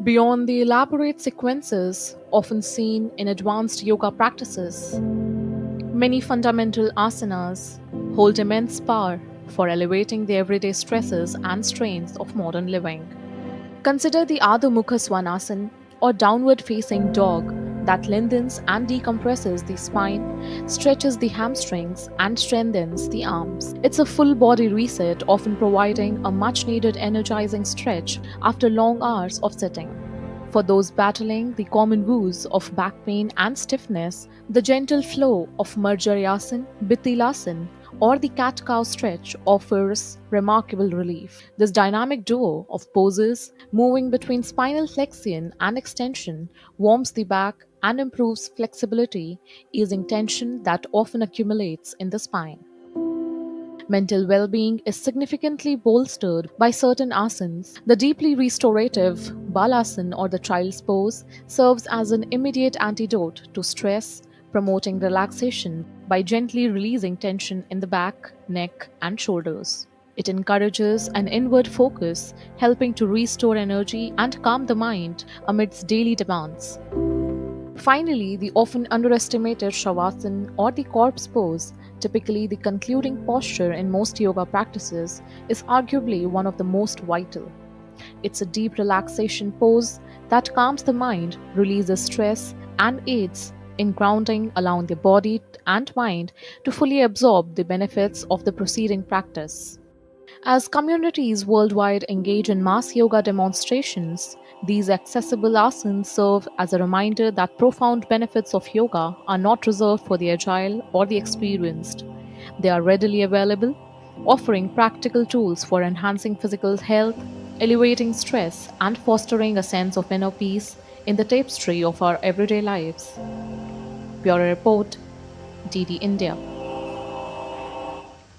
Beyond the elaborate sequences often seen in advanced yoga practices, many fundamental asanas hold immense power for elevating the everyday stresses and strains of modern living. Consider the Ardha Mukha Svanasana or downward facing dog that lengthens and decompresses the spine, stretches the hamstrings, and strengthens the arms. It's a full body reset, often providing a much needed energizing stretch after long hours of sitting. For those battling the common woes of back pain and stiffness, the gentle flow of Marjaryasan, Bithilasan, or the cat cow stretch offers remarkable relief. This dynamic duo of poses, moving between spinal flexion and extension, warms the back and improves flexibility, easing tension that often accumulates in the spine. Mental well being is significantly bolstered by certain asanas. The deeply restorative Balasana or the child's pose serves as an immediate antidote to stress, promoting relaxation by gently releasing tension in the back, neck, and shoulders. It encourages an inward focus, helping to restore energy and calm the mind amidst daily demands. Finally, the often underestimated Shavasana or the corpse pose, typically the concluding posture in most yoga practices, is arguably one of the most vital. It's a deep relaxation pose that calms the mind, releases stress, and aids in grounding, allowing the body and mind to fully absorb the benefits of the preceding practice. As communities worldwide engage in mass yoga demonstrations, these accessible asanas serve as a reminder that profound benefits of yoga are not reserved for the agile or the experienced. They are readily available, offering practical tools for enhancing physical health, elevating stress, and fostering a sense of inner peace in the tapestry of our everyday lives. Bureau Report, DD India.